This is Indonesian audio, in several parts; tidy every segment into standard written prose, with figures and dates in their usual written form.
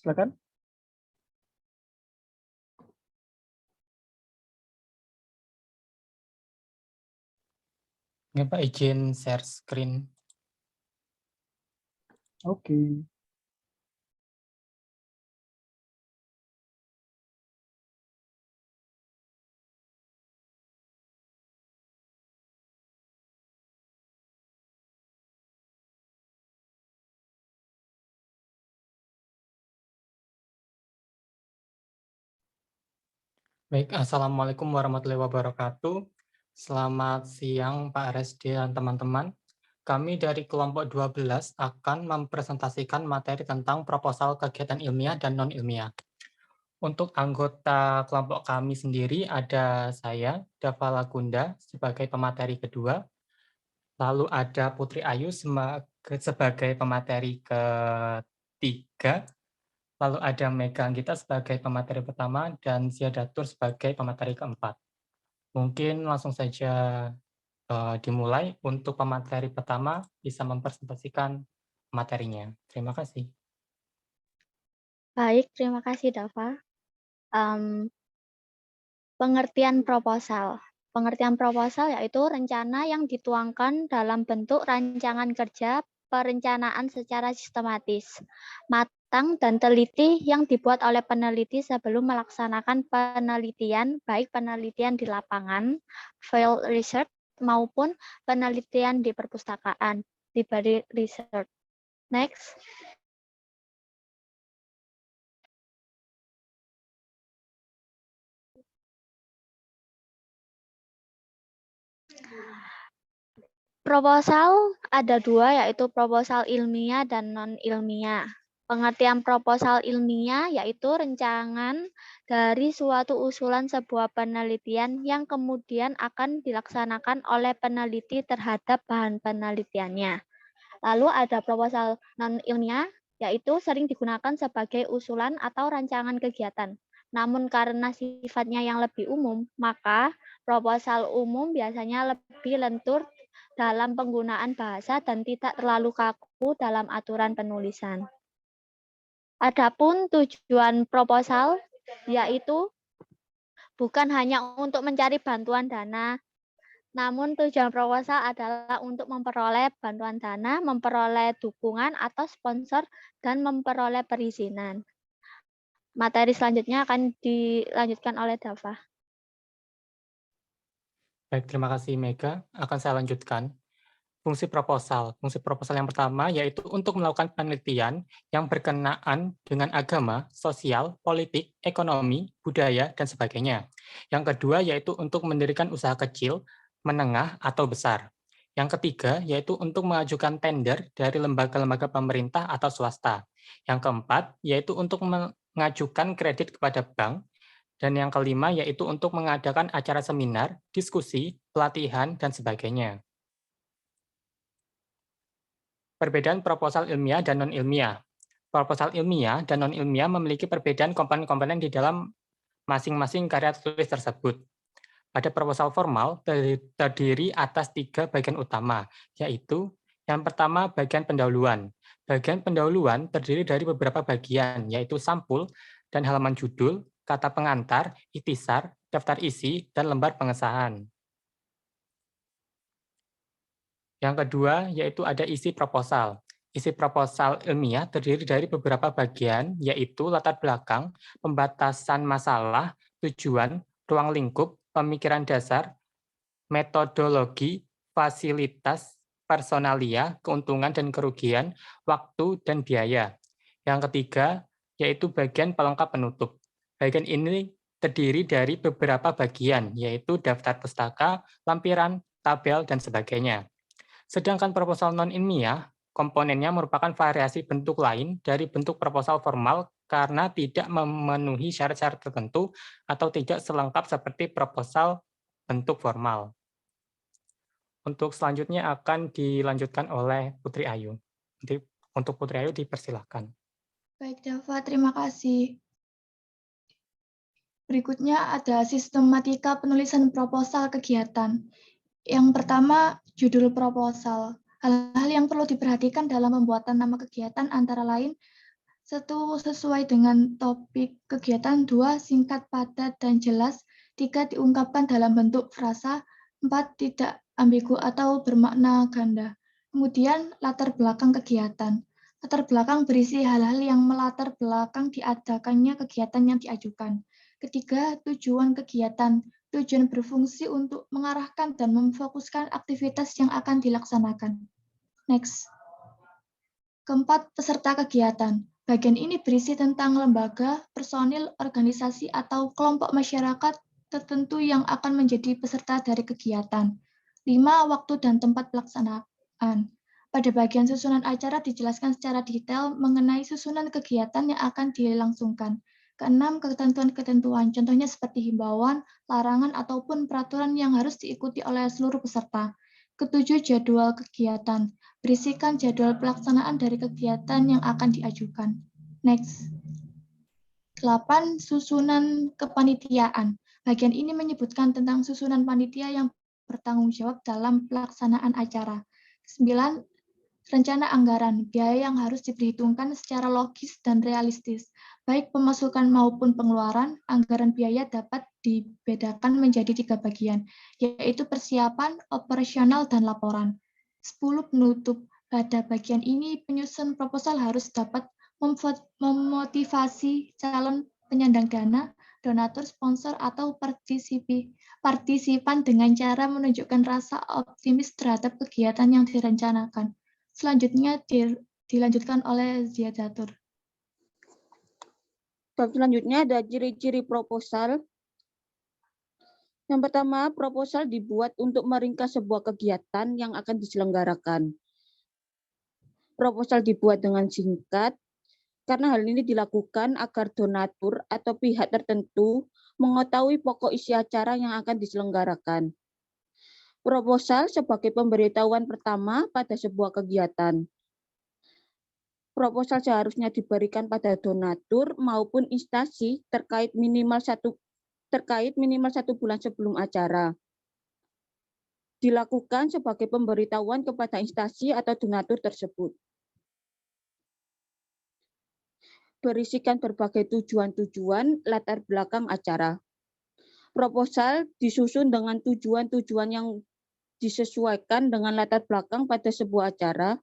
silakan. Ya Pak, izin share screen. Oke. Baik, Assalamualaikum warahmatullahi wabarakatuh. Selamat siang Pak RSD dan teman-teman. Kami dari kelompok 12 akan mempresentasikan materi tentang proposal kegiatan ilmiah dan non-ilmiah. Untuk anggota kelompok kami sendiri ada saya, Dava Lagunda, sebagai pemateri kedua. Lalu ada Putri Ayu sebagai pemateri ketiga. Lalu ada Mega Anggita sebagai pemateri pertama dan Ziadatur sebagai pemateri keempat. Mungkin langsung saja dimulai. Untuk pemateri pertama bisa mempresentasikan materinya. Terima kasih. Baik, terima kasih Dava. Pengertian proposal. Pengertian proposal yaitu rencana yang dituangkan dalam bentuk rancangan kerja perencanaan secara sistematis, matang dan teliti yang dibuat oleh peneliti sebelum melaksanakan penelitian, baik penelitian di lapangan, field research, maupun penelitian di perpustakaan, library research. Next. Proposal ada dua, yaitu proposal ilmiah dan non-ilmiah. Pengertian proposal ilmiah yaitu rancangan dari suatu usulan sebuah penelitian yang kemudian akan dilaksanakan oleh peneliti terhadap bahan penelitiannya. Lalu ada proposal non-ilmiah, yaitu sering digunakan sebagai usulan atau rancangan kegiatan. Namun karena sifatnya yang lebih umum, maka proposal umum biasanya lebih lentur dalam penggunaan bahasa dan tidak terlalu kaku dalam aturan penulisan. Adapun tujuan proposal yaitu bukan hanya untuk mencari bantuan dana, namun tujuan proposal adalah untuk memperoleh bantuan dana, memperoleh dukungan atau sponsor, dan memperoleh perizinan. Materi selanjutnya akan dilanjutkan oleh Dava. Baik, terima kasih Mega. Akan saya lanjutkan. Fungsi proposal. Fungsi proposal yang pertama yaitu untuk melakukan penelitian yang berkenaan dengan agama, sosial, politik, ekonomi, budaya, dan sebagainya. Yang kedua yaitu untuk mendirikan usaha kecil, menengah, atau besar. Yang ketiga yaitu untuk mengajukan tender dari lembaga-lembaga pemerintah atau swasta. Yang keempat yaitu untuk mengajukan kredit kepada bank. Dan yang kelima yaitu untuk mengadakan acara seminar, diskusi, pelatihan, dan sebagainya. Perbedaan proposal ilmiah dan non-ilmiah. Proposal ilmiah dan non-ilmiah memiliki perbedaan komponen-komponen di dalam masing-masing karya tulis tersebut. Pada proposal formal terdiri atas 3 bagian utama, yaitu yang pertama bagian pendahuluan. Bagian pendahuluan terdiri dari beberapa bagian, yaitu sampul dan halaman judul, kata pengantar, ikhtisar, daftar isi, dan lembar pengesahan. Yang kedua, yaitu ada isi proposal. Isi proposal ilmiah terdiri dari beberapa bagian, yaitu latar belakang, pembatasan masalah, tujuan, ruang lingkup, pemikiran dasar, metodologi, fasilitas, personalia, keuntungan dan kerugian, waktu, dan biaya. Yang ketiga, yaitu bagian pelengkap penutup. Bagian ini terdiri dari beberapa bagian, yaitu daftar pustaka, lampiran, tabel, dan sebagainya. Sedangkan proposal non-ilmiah, komponennya merupakan variasi bentuk lain dari bentuk proposal formal karena tidak memenuhi syarat-syarat tertentu atau tidak selengkap seperti proposal bentuk formal. Untuk selanjutnya akan dilanjutkan oleh Putri Ayu. Untuk Putri Ayu dipersilahkan. Baik, Dava, terima kasih. Berikutnya ada sistematika penulisan proposal kegiatan. Yang pertama, judul proposal. Hal-hal yang perlu diperhatikan dalam pembuatan nama kegiatan antara lain 1. Sesuai dengan topik kegiatan. 2. Singkat, padat, dan jelas. 3. Diungkapkan dalam bentuk frasa. 4. Tidak ambigu atau bermakna ganda. Kemudian latar belakang kegiatan. Latar belakang berisi hal-hal yang melatar belakang diadakannya kegiatan yang diajukan. Ketiga, tujuan kegiatan. Tujuan berfungsi untuk mengarahkan dan memfokuskan aktivitas yang akan dilaksanakan. Next. Keempat, peserta kegiatan. Bagian ini berisi tentang lembaga, personil, organisasi, atau kelompok masyarakat tertentu yang akan menjadi peserta dari kegiatan. 5. Waktu dan tempat pelaksanaan. Pada bagian susunan acara dijelaskan secara detail mengenai susunan kegiatan yang akan dilangsungkan. Keenam, ketentuan-ketentuan, contohnya seperti himbauan, larangan, ataupun peraturan yang harus diikuti oleh seluruh peserta. Ketujuh, jadwal kegiatan. Berisikan jadwal pelaksanaan dari kegiatan yang akan diajukan. Next. 8. Susunan kepanitiaan. Bagian ini menyebutkan tentang susunan panitia yang bertanggung jawab dalam pelaksanaan acara. 9. Rencana anggaran, biaya yang harus diperhitungkan secara logis dan realistis. Baik pemasukan maupun pengeluaran, anggaran biaya dapat dibedakan menjadi 3 bagian, yaitu persiapan, operasional, dan laporan. 10. Penutup. Pada bagian ini, penyusun proposal harus dapat memotivasi calon penyandang dana, donatur, sponsor, atau partisipan dengan cara menunjukkan rasa optimis terhadap kegiatan yang direncanakan. Selanjutnya dilanjutkan oleh Ziadatur. Bab selanjutnya ada ciri-ciri proposal. Yang pertama, proposal dibuat untuk meringkas sebuah kegiatan yang akan diselenggarakan. Proposal dibuat dengan singkat, karena hal ini dilakukan agar donatur atau pihak tertentu mengetahui pokok isi acara yang akan diselenggarakan. Proposal sebagai pemberitahuan pertama pada sebuah kegiatan. Proposal seharusnya diberikan pada donatur maupun instansi terkait minimal satu bulan sebelum acara. Dilakukan sebagai pemberitahuan kepada instansi atau donatur tersebut. Berisikan berbagai tujuan-tujuan latar belakang acara. Proposal disusun dengan tujuan-tujuan yang disesuaikan dengan latar belakang pada sebuah acara.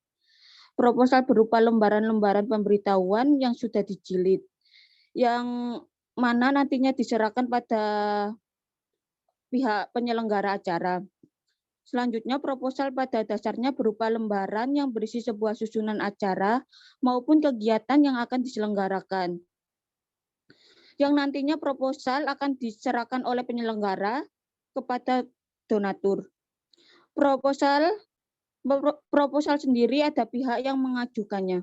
Proposal berupa lembaran-lembaran pemberitahuan yang sudah dijilid, yang mana nantinya diserahkan pada pihak penyelenggara acara. Selanjutnya, proposal pada dasarnya berupa lembaran yang berisi sebuah susunan acara maupun kegiatan yang akan diselenggarakan. Yang nantinya proposal akan diserahkan oleh penyelenggara kepada donatur. Proposal sendiri ada pihak yang mengajukannya.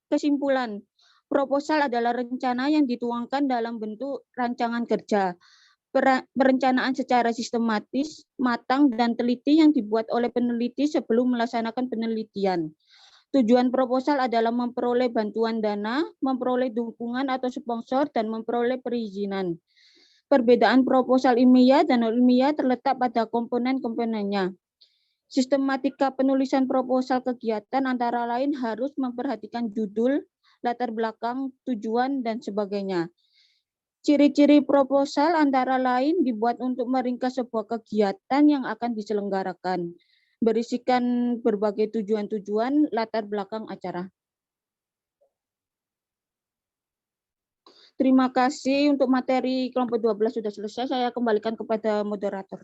Kesimpulan, proposal adalah rencana yang dituangkan dalam bentuk rancangan kerja. Perencanaan secara sistematis, matang, dan teliti yang dibuat oleh peneliti sebelum melaksanakan penelitian. Tujuan proposal adalah memperoleh bantuan dana, memperoleh dukungan atau sponsor, dan memperoleh perizinan. Perbedaan proposal ilmiah dan non-ilmiah terletak pada komponen-komponennya. Sistematika penulisan proposal kegiatan antara lain harus memperhatikan judul, latar belakang, tujuan, dan sebagainya. Ciri-ciri proposal antara lain dibuat untuk meringkas sebuah kegiatan yang akan diselenggarakan, berisikan berbagai tujuan-tujuan latar belakang acara. Terima kasih untuk materi kelompok 12 sudah selesai. Saya kembalikan kepada moderator.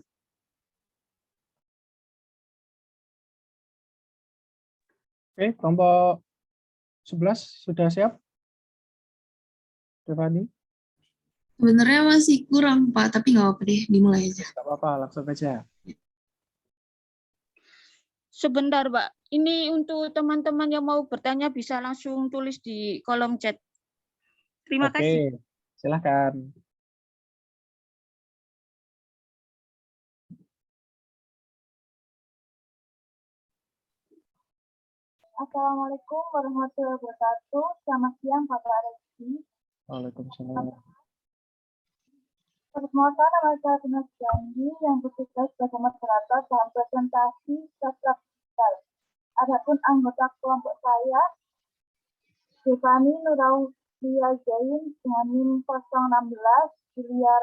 Oke, kelompok 11 sudah siap? Devani? Sebenarnya masih kurang, Pak, tapi nggak apa-apa deh, dimulai aja. Nggak apa-apa, langsung aja. Sebentar, Pak. Ini untuk teman-teman yang mau bertanya bisa langsung tulis di kolom chat. Terima kasih. Oke, silakan. Assalamualaikum warahmatullahi wabarakatuh. Selamat siang, Bapak Reski. Waalaikumsalam. Perkenalkan, nama saya Tunas Janji yang bertugas sebagai moderator dalam presentasi digital. Adapun anggota kelompok saya, Devani Nuraulia Zain dengan NIM 016, Julia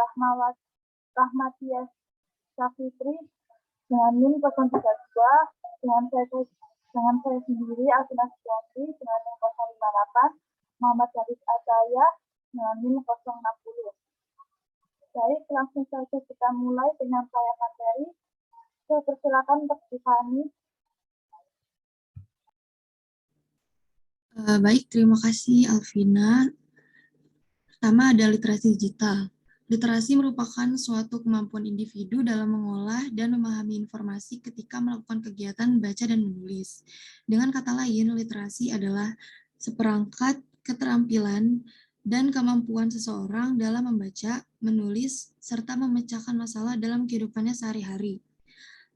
Rahmatia Safitri dengan NIM 032, dengan saya sendiri Alvina Sujanti dengan NIM 058, Muhammad Haris Ataya dengan NIM 060. Baik, langsung saja kita mulai penyampaian materi. Saya persilakan untuk Devani. Baik, terima kasih Alvina. Pertama ada literasi digital. Literasi merupakan suatu kemampuan individu dalam mengolah dan memahami informasi ketika melakukan kegiatan baca dan menulis. Dengan kata lain, literasi adalah seperangkat keterampilan dan kemampuan seseorang dalam membaca, menulis, serta memecahkan masalah dalam kehidupannya sehari-hari.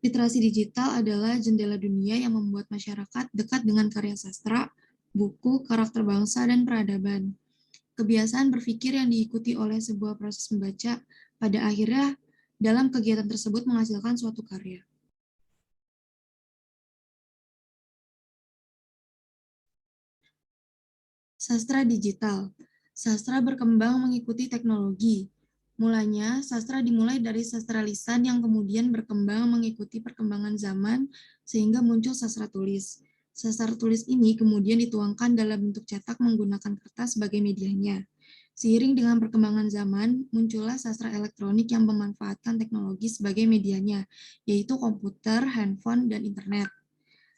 Literasi digital adalah jendela dunia yang membuat masyarakat dekat dengan karya sastra, buku, karakter bangsa, dan peradaban. Kebiasaan berpikir yang diikuti oleh sebuah proses membaca pada akhirnya dalam kegiatan tersebut menghasilkan suatu karya. Sastra digital. Sastra berkembang mengikuti teknologi. Mulanya, sastra dimulai dari sastra lisan yang kemudian berkembang mengikuti perkembangan zaman sehingga muncul sastra tulis. Sastra tulis ini kemudian dituangkan dalam bentuk cetak menggunakan kertas sebagai medianya. Seiring dengan perkembangan zaman, muncullah sastra elektronik yang memanfaatkan teknologi sebagai medianya, yaitu komputer, handphone, dan internet.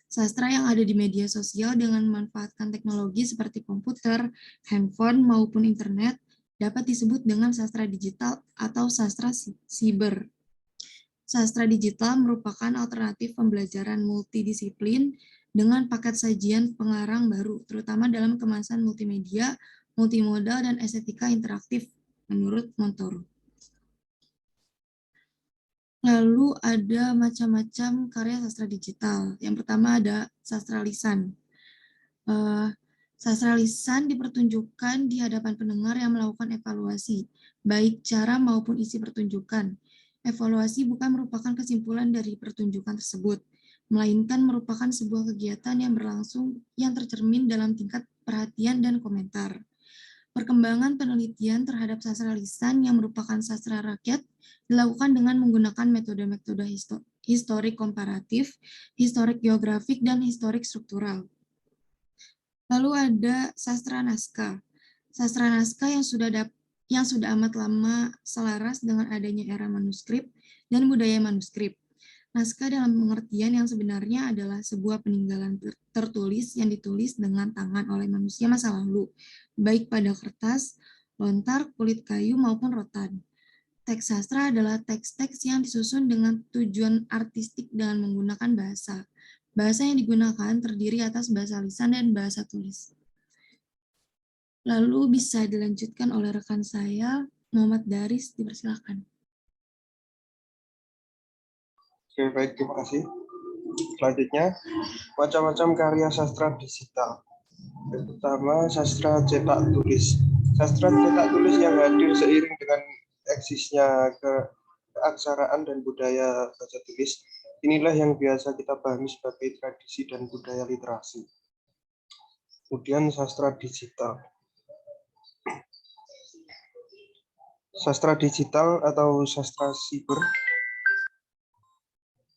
Sastra yang ada di media sosial dengan memanfaatkan teknologi seperti komputer, handphone, maupun internet dapat disebut dengan sastra digital atau sastra siber. Sastra digital merupakan alternatif pembelajaran multidisiplin dengan paket sajian pengarang baru, terutama dalam kemasan multimedia, multimodal, dan estetika interaktif, menurut Montoro. Lalu ada macam-macam karya sastra digital. Yang pertama ada sastra lisan. Sastra lisan dipertunjukkan di hadapan pendengar yang melakukan evaluasi, baik cara maupun isi pertunjukan. Evaluasi bukan merupakan kesimpulan dari pertunjukan tersebut, melainkan merupakan sebuah kegiatan yang berlangsung yang tercermin dalam tingkat perhatian dan komentar. Perkembangan penelitian terhadap sastra lisan yang merupakan sastra rakyat dilakukan dengan menggunakan metode-metode historik komparatif, historik geografik, dan historik struktural. Lalu ada sastra naskah. Sastra naskah yang sudah amat lama selaras dengan adanya era manuskrip dan budaya manuskrip. Naskah dalam pengertian yang sebenarnya adalah sebuah peninggalan tertulis yang ditulis dengan tangan oleh manusia masa lalu, baik pada kertas, lontar, kulit kayu, maupun rotan. Teks sastra adalah teks-teks yang disusun dengan tujuan artistik dengan menggunakan bahasa. Bahasa yang digunakan terdiri atas bahasa lisan dan bahasa tulis. Lalu bisa dilanjutkan oleh rekan saya, Muhammad Daris, dipersilakan. Oke, baik, terima kasih. Selanjutnya, macam-macam karya sastra digital. Yang pertama, sastra cetak tulis. Sastra cetak tulis yang hadir seiring dengan eksisnya keaksaraan dan budaya baca tulis, inilah yang biasa kita pahami sebagai tradisi dan budaya literasi. Kemudian sastra digital. Sastra digital atau sastra siber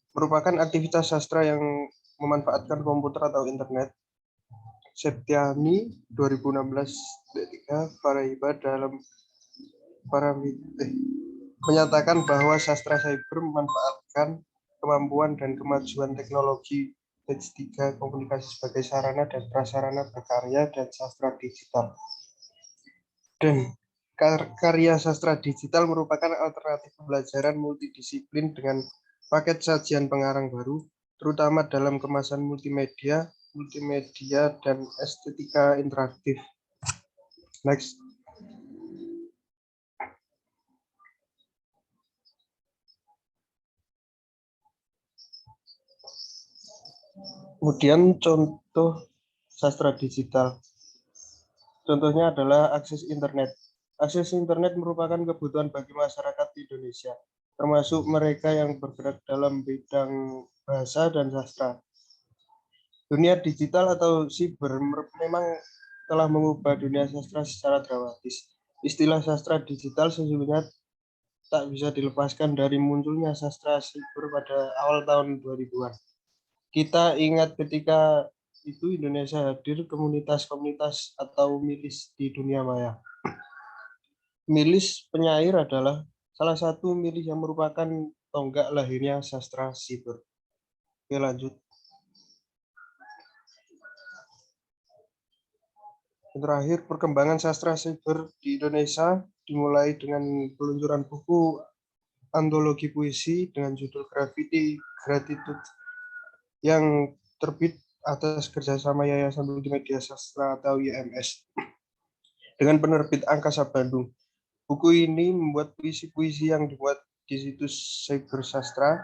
merupakan aktivitas sastra yang memanfaatkan komputer atau internet. Septiani 2016 Paraiba dalam menyatakan bahwa sastra cyber memanfaatkan kemampuan dan kemajuan teknologi H3 komunikasi sebagai sarana dan prasarana berkarya dan sastra digital. Dan karya sastra digital merupakan alternatif pembelajaran multidisiplin dengan paket sajian pengarang baru, terutama dalam kemasan multimedia, dan estetika interaktif. Next. Kemudian contoh sastra digital. Contohnya adalah akses internet. Akses internet merupakan kebutuhan bagi masyarakat di Indonesia, termasuk mereka yang bergerak dalam bidang bahasa dan sastra. Dunia digital atau siber memang telah mengubah dunia sastra secara dramatis. Istilah sastra digital sesungguhnya tak bisa dilepaskan dari munculnya sastra siber pada awal tahun 2000-an. Kita ingat ketika itu Indonesia hadir komunitas-komunitas atau milis di dunia maya. Milis penyair adalah salah satu milis yang merupakan tonggak lahirnya sastra siber. Oke, lanjut. Terakhir, perkembangan sastra siber di Indonesia dimulai dengan peluncuran buku antologi puisi dengan judul Gratitude yang terbit atas kerjasama Yayasan Multimedia Sastra atau YMS dengan penerbit Angkasa Bandung. Buku ini membuat puisi-puisi yang dibuat di situs Cyber Sastra.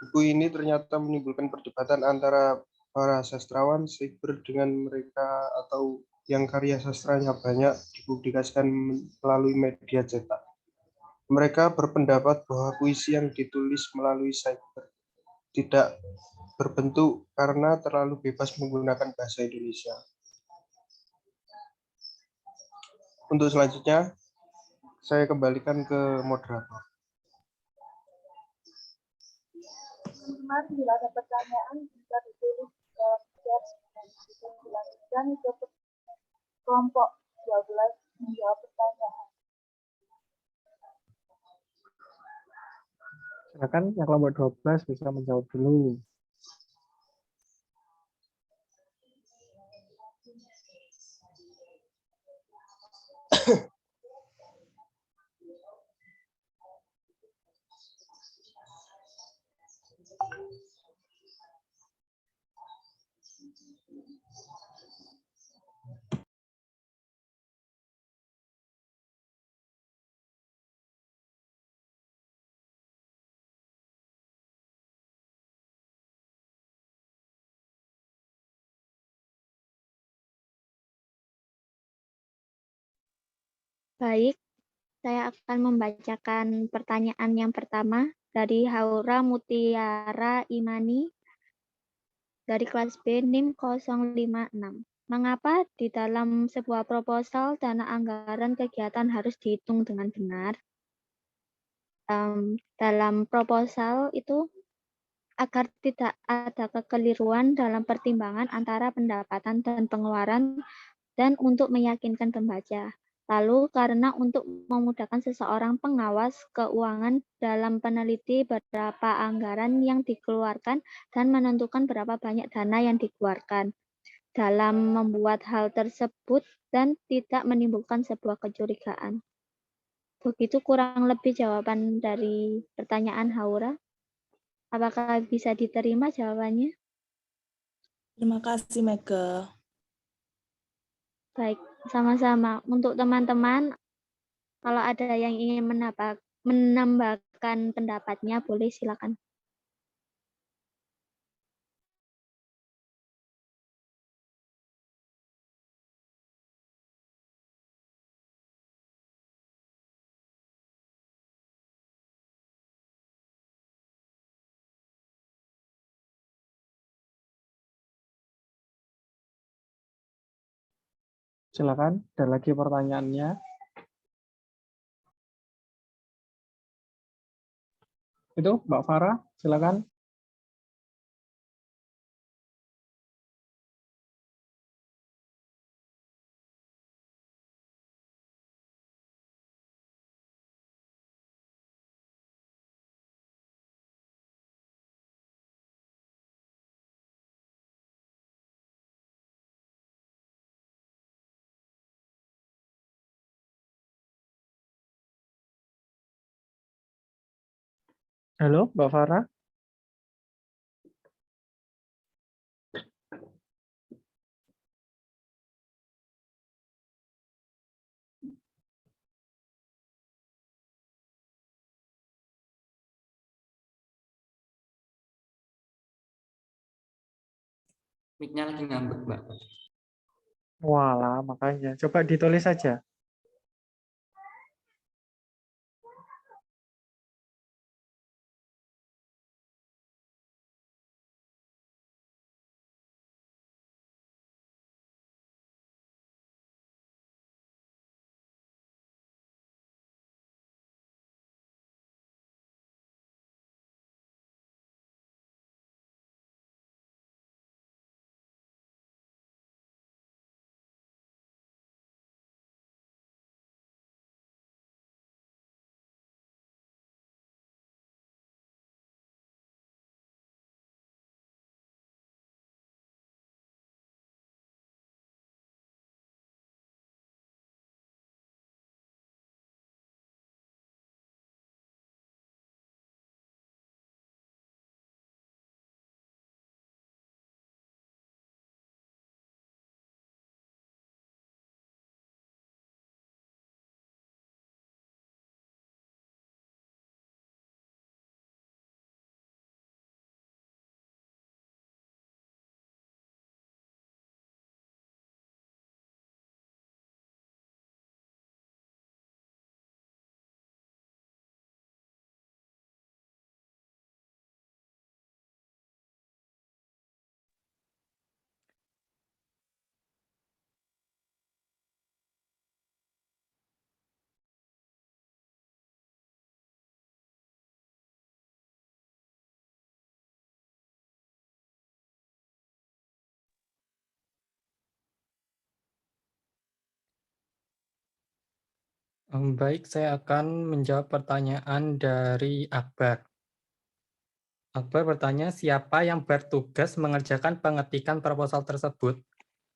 Buku ini ternyata menimbulkan perdebatan antara para sastrawan cyber dengan mereka atau yang karya sastranya banyak dipublikasikan melalui media cetak. Mereka berpendapat bahwa puisi yang ditulis melalui cyber tidak berbentuk karena terlalu bebas menggunakan bahasa Indonesia. Untuk selanjutnya, saya kembalikan ke moderator. Teman-teman, bila ada pertanyaan bisa ditulis ke chat dan bisa dilanjutkan ke kelompok 12 menjawab pertanyaan. Silakan yang kelompok 12 bisa menjawab dulu. Baik, saya akan membacakan pertanyaan yang pertama dari Haura Mutiara Imani dari kelas B NIM 056. Mengapa di dalam sebuah proposal dana anggaran kegiatan harus dihitung dengan benar? Dalam proposal itu agar tidak ada kekeliruan dalam pertimbangan antara pendapatan dan pengeluaran dan untuk meyakinkan pembaca. Lalu karena untuk memudahkan seseorang pengawas keuangan dalam peneliti berapa anggaran yang dikeluarkan dan menentukan berapa banyak dana yang dikeluarkan. Dalam membuat hal tersebut dan tidak menimbulkan sebuah kecurigaan. Begitu kurang lebih jawaban dari pertanyaan Haura. Apakah bisa diterima jawabannya? Terima kasih, Mega. Baik, sama-sama. Untuk teman-teman, kalau ada yang ingin menambahkan pendapatnya, boleh silakan. Silakan, ada lagi pertanyaannya. Itu Mbak Farah, silakan. Halo, Mbak Farah. Mic-nya lagi ngambek, Mbak. Walah, makanya. Coba ditulis saja. Baik, saya akan menjawab pertanyaan dari Akbar. Akbar bertanya, siapa yang bertugas mengerjakan pengetikan proposal tersebut?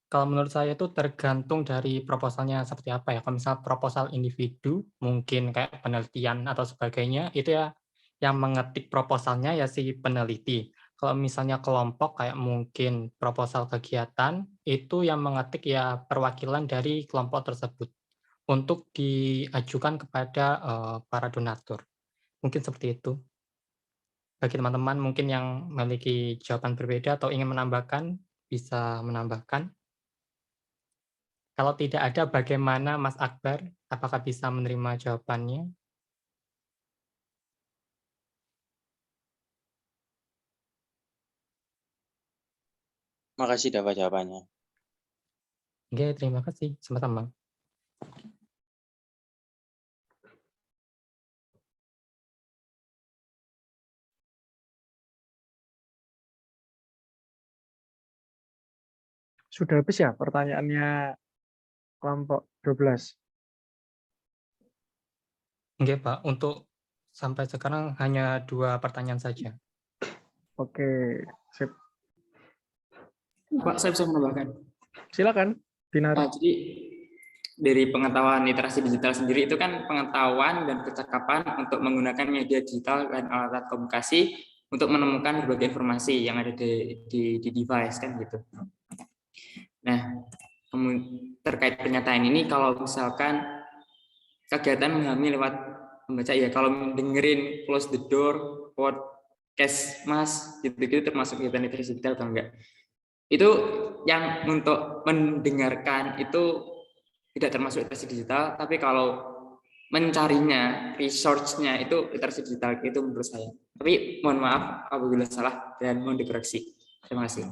Kalau menurut saya itu tergantung dari proposalnya seperti apa ya. Kalau misal proposal individu, mungkin kayak penelitian atau sebagainya, itu ya yang mengetik proposalnya ya si peneliti. Kalau misalnya kelompok kayak mungkin proposal kegiatan, itu yang mengetik ya perwakilan dari kelompok tersebut untuk diajukan kepada para donatur. Mungkin seperti itu. Bagi teman-teman mungkin yang memiliki jawaban berbeda atau ingin menambahkan, bisa menambahkan. Kalau tidak ada, bagaimana Mas Akbar? Apakah bisa menerima jawabannya? Makasih dapat jawabannya. Oke, terima kasih. Sama-sama. Sudah habis ya pertanyaannya kelompok 12? Oke, Pak. Untuk sampai sekarang hanya 2 pertanyaan saja. Oke, sip. Pak, saya bisa menambahkan. Silakan, Dinar. Jadi dari pengetahuan literasi digital sendiri itu kan pengetahuan dan kecakapan untuk menggunakan media digital dan alat komunikasi untuk menemukan berbagai informasi yang ada di device kan gitu. Nah, terkait pernyataan ini, kalau misalkan kegiatan memahami lewat membaca ya, kalau dengerin close the door, podcast Mas, gitu-gitu termasuk kegiatan literasi digital atau enggak? Itu yang untuk mendengarkan itu tidak termasuk literasi digital, tapi kalau mencarinya, research-nya itu literasi digital, itu menurut saya. Tapi mohon maaf apabila salah dan mohon dikoreksi. Terima kasih.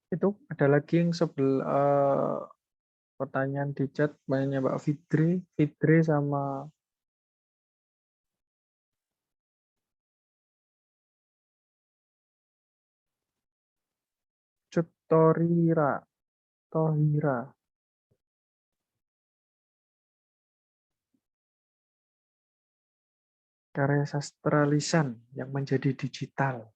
Itu ada lagi yang pertanyaan di chat, banyak Mbak Fitri sama Tohira. Karya sastra lisan yang menjadi digital.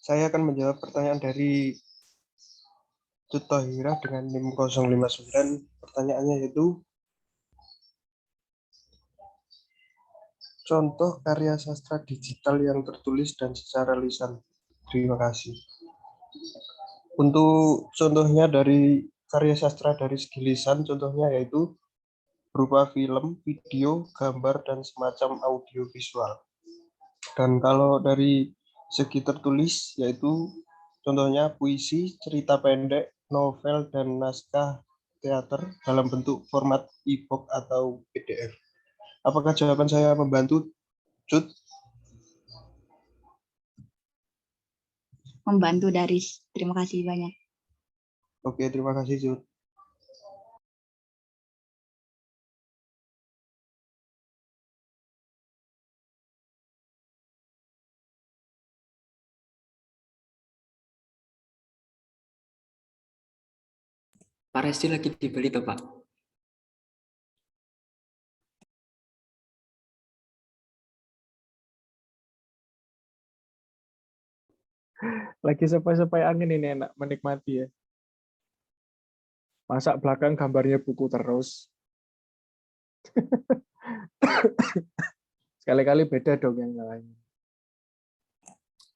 Saya akan menjawab pertanyaan dari Cut Tohira dengan NIM 059. Pertanyaannya yaitu, contoh karya sastra digital yang tertulis dan secara lisan. Terima kasih. Untuk contohnya dari karya sastra dari segi lisan, contohnya yaitu berupa film, video, gambar, dan semacam audio visual. Dan kalau dari segi tertulis, yaitu contohnya puisi, cerita pendek, novel, dan naskah teater dalam bentuk format e-book atau PDF. Apakah jawaban saya membantu, Cut? Membantu, Daris. Terima kasih banyak. Oke, terima kasih, Cut. Pak Resti lagi dibeli toh, Pak? Lagi sepai-sepai angin ini, enak menikmati ya. Masa belakang gambarnya buku terus. Sekali-kali beda dong yang lain.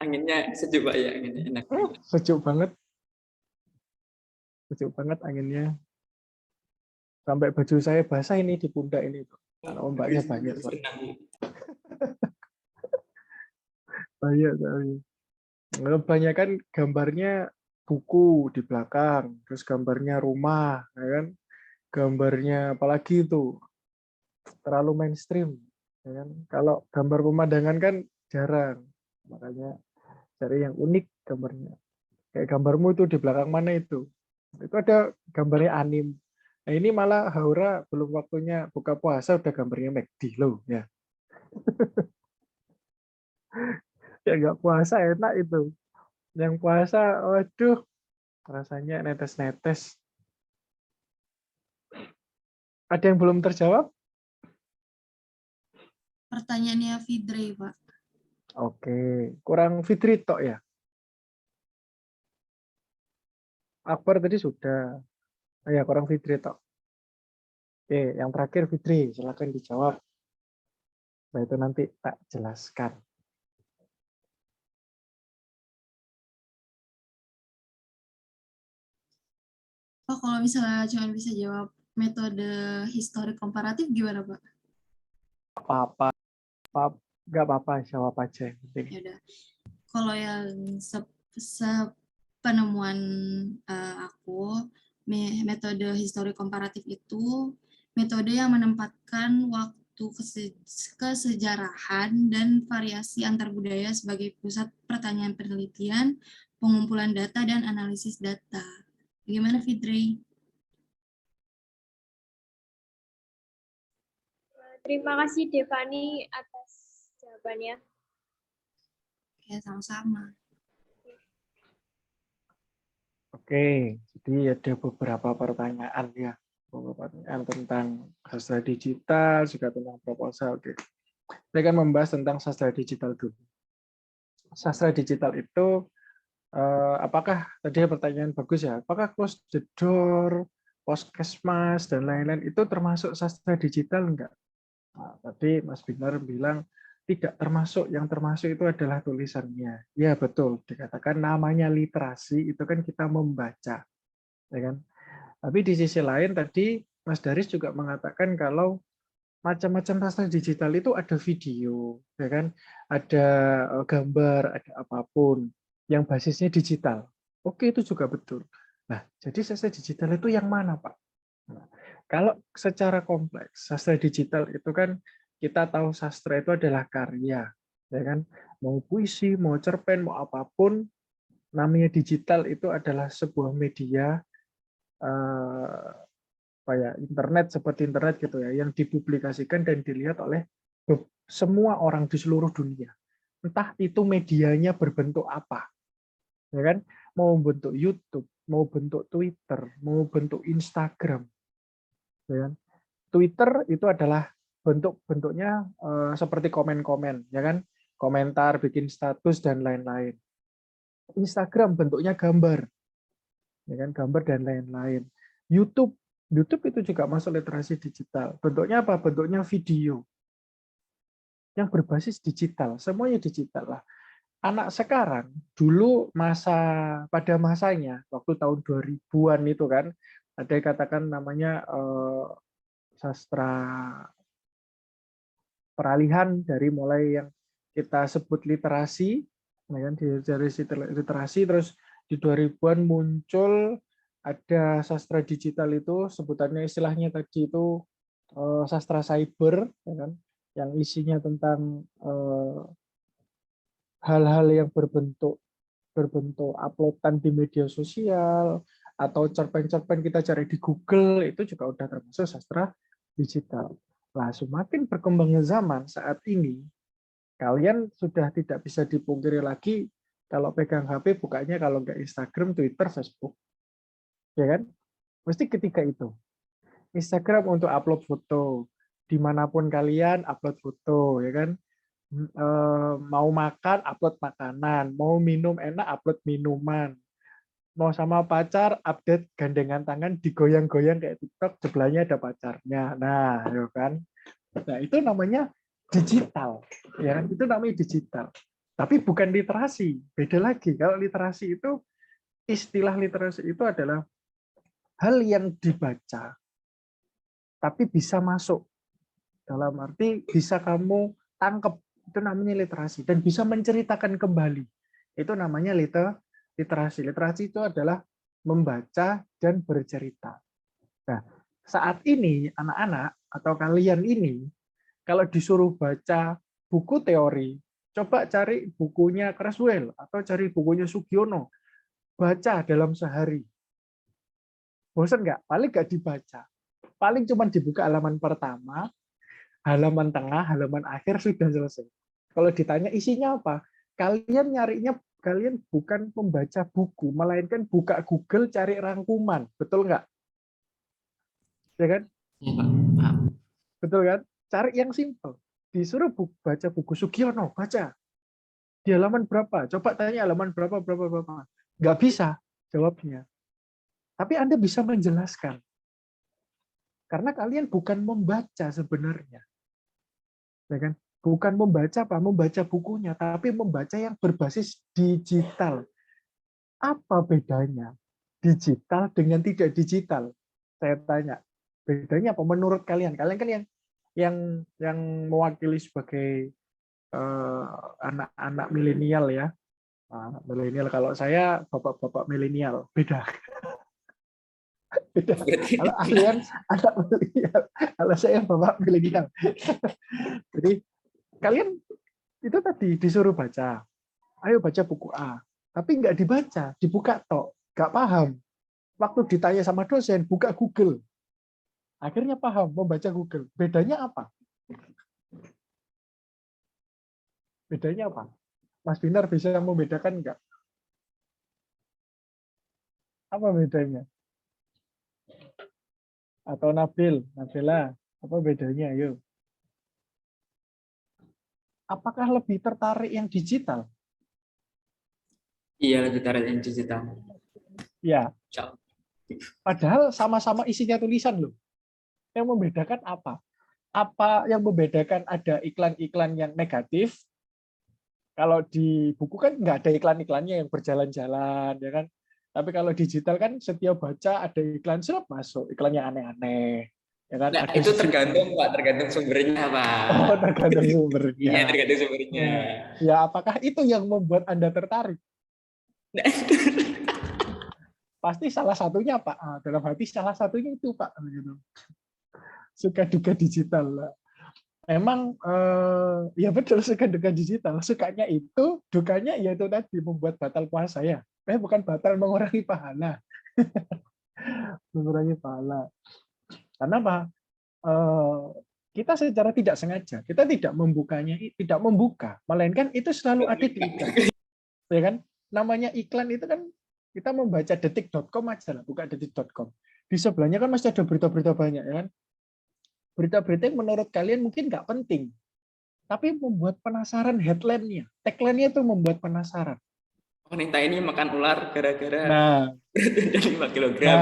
Anginnya sejuk, Pak ya, anginnya enak. Sejuk banget. Sejuk banget anginnya. Sampai baju saya basah ini di pundak ini. Karena ombaknya banyak. Banyak sekali. Kebanyakan gambarnya buku di belakang, terus gambarnya rumah, ya kan? Gambarnya apalagi itu terlalu mainstream, ya kan? Kalau gambar pemandangan kan jarang, makanya cari yang unik gambarnya. Kayak gambarmu itu di belakang mana itu? Itu ada gambarnya anim. Nah ini malah Haura belum waktunya buka puasa udah gambarnya McD loh ya. Ya nggak puasa enak itu. Yang puasa, waduh, rasanya netes-netes. Ada yang belum terjawab? Pertanyaannya Fidre, Pak. Oke, kurang Fitri tok ya. Akbar tadi sudah. Oh ya, kurang Fitri tok. Oke, yang terakhir Fitri, silakan dijawab. Nah, itu nanti tak jelaskan. Pak, kalau misalnya cuma bisa jawab metode histori komparatif gimana, Pak? Apa-apa, nggak apa-apa, jawab aja yang penting. Ya udah. Kalau yang penemuan aku, metode histori komparatif itu metode yang menempatkan waktu kesejarahan dan variasi antar budaya sebagai pusat pertanyaan penelitian, pengumpulan data, dan analisis data. Bagaimana, Fidri? Terima kasih Devani atas jawabannya. Ya, sama-sama. Oke, jadi ada beberapa pertanyaan ya. Beberapa pertanyaan tentang sastra digital, juga tentang proposal. Oke. Saya akan membahas tentang sastra digital dulu. Sastra digital itu, apakah, tadi pertanyaan bagus ya, apakah close the door, Puskesmas, dan lain-lain itu termasuk sastra digital enggak? Nah, tadi Mas Binar bilang tidak termasuk, yang termasuk itu adalah tulisannya. Ya betul, dikatakan namanya literasi, itu kan kita membaca. Ya kan? Tapi di sisi lain tadi Mas Daris juga mengatakan kalau macam-macam sastra digital itu ada video, ya kan? Ada gambar, ada apapun yang basisnya digital. Oke, itu juga betul. Nah, jadi sastra digital itu yang mana, Pak? Nah, kalau secara kompleks, sastra digital itu kan kita tahu sastra itu adalah karya, ya kan? Mau puisi, mau cerpen, mau apapun, namanya digital itu adalah sebuah media kayak internet, seperti internet gitu ya, yang dipublikasikan dan dilihat oleh semua orang di seluruh dunia. Entah itu medianya berbentuk apa, ya kan? Mau bentuk YouTube, mau bentuk Twitter, mau bentuk Instagram, ya kan? Twitter itu adalah bentuknya seperti komen-komen, ya kan? Komentar, bikin status dan lain-lain. Instagram bentuknya gambar, ya kan? Gambar dan lain-lain. YouTube itu juga masuk literasi digital. Bentuknya apa? Bentuknya video yang berbasis digital. Semuanya digital lah. Anak sekarang dulu pada masanya waktu tahun 2000-an itu kan ada yang katakan namanya sastra peralihan dari mulai yang kita sebut literasi, ya kan, dari literasi terus di 2000-an muncul ada sastra digital itu sebutannya istilahnya tadi itu sastra cyber, ya kan, yang isinya tentang hal-hal yang berbentuk uploadan di media sosial atau cerpen-cerpen kita cari di Google itu juga udah termasuk sastra digital. Nah, semakin berkembangnya zaman saat ini, kalian sudah tidak bisa dipungkiri lagi kalau pegang HP bukanya kalau nggak Instagram, Twitter, Facebook, ya kan? Mesti ketika itu. Instagram untuk upload foto, dimanapun kalian upload foto, ya kan? Mau makan upload makanan, mau minum enak upload minuman, mau sama pacar update gandengan tangan digoyang-goyang kayak TikTok, sebelahnya ada pacarnya. Nah, ya kan? Nah, itu namanya digital. Ya, itu namanya digital. Tapi bukan literasi, beda lagi. Kalau literasi itu istilah literasi itu adalah hal yang dibaca, tapi bisa masuk. Dalam arti bisa kamu tangkap, itu namanya literasi. Dan bisa menceritakan kembali, itu namanya literasi. Literasi itu adalah membaca dan bercerita. Nah, saat ini anak-anak atau kalian ini, kalau disuruh baca buku teori, coba cari bukunya Creswell atau cari bukunya Sugiono, baca dalam sehari. Bosan nggak? Paling nggak dibaca. Paling cuma dibuka halaman pertama, halaman tengah, halaman akhir, sudah selesai. Kalau ditanya isinya apa, kalian nyarinya, kalian bukan membaca buku, melainkan buka Google cari rangkuman. Betul nggak? Ya kan? Ya, Pak. Paham. Betul kan? Cari yang simpel. Disuruh baca buku Sugiono, baca. Di halaman berapa? Coba tanya halaman berapa. Nggak bisa jawabnya. Tapi Anda bisa menjelaskan. Karena kalian bukan membaca sebenarnya. Ya kan? Bukan membaca apa? Membaca bukunya, tapi membaca yang berbasis digital. Apa bedanya digital dengan tidak digital? Saya tanya. Bedanya apa menurut kalian? Kalian kan yang mewakili sebagai anak-anak milenial ya. Milenial, kalau saya bapak-bapak milenial, beda. Beda. Kalau kalian anak milenial, kalau saya bapak milenial. Jadi kalian itu tadi disuruh baca. Ayo baca buku A. Tapi nggak dibaca, dibuka tok, nggak paham. Waktu ditanya sama dosen, buka Google. Akhirnya paham, membaca Google. Bedanya apa? Bedanya apa? Mas Binar bisa membedakan nggak? Apa bedanya? Atau Nabila, apa bedanya? Ayo. Apakah lebih tertarik yang digital? Iya, lebih tertarik yang digital. Ya. Padahal sama-sama isinya tulisan loh. Yang membedakan apa? Apa yang membedakan ada iklan-iklan yang negatif? Kalau di buku kan nggak ada iklan-iklannya yang berjalan-jalan, ya kan? Tapi kalau digital kan setiap baca ada iklan, masuk iklannya aneh-aneh. Ya kan? Nah, Ada itu tergantung Pak, tergantung sumbernya Pak. Oh, tergantung sumbernya. Iya, tergantung sumbernya. Ya, apakah itu yang membuat Anda tertarik? Pasti salah satunya Pak. Dalam hati salah satunya itu Pak. Suka duka digital lah. Emang ya betul, suka duka digital. Sukanya itu, dukanya ya itu tadi membuat batal puasa ya. Bukan batal, mengurangi pahala. Mengurangi pahala. Karena apa? Kita secara tidak sengaja, kita tidak membukanya, tidak membuka, melainkan itu selalu ada di iklan. Ya kan? Namanya iklan itu kan kita membaca detik.com aja lah, buka detik.com. Di sebelahnya kan masih ada berita-berita banyak ya kan? Berita-berita yang menurut kalian mungkin nggak penting, tapi membuat penasaran headline-nya. Tagline-nya itu membuat penasaran. Wanita ini makan ular gara-gara berat 5 kilogram.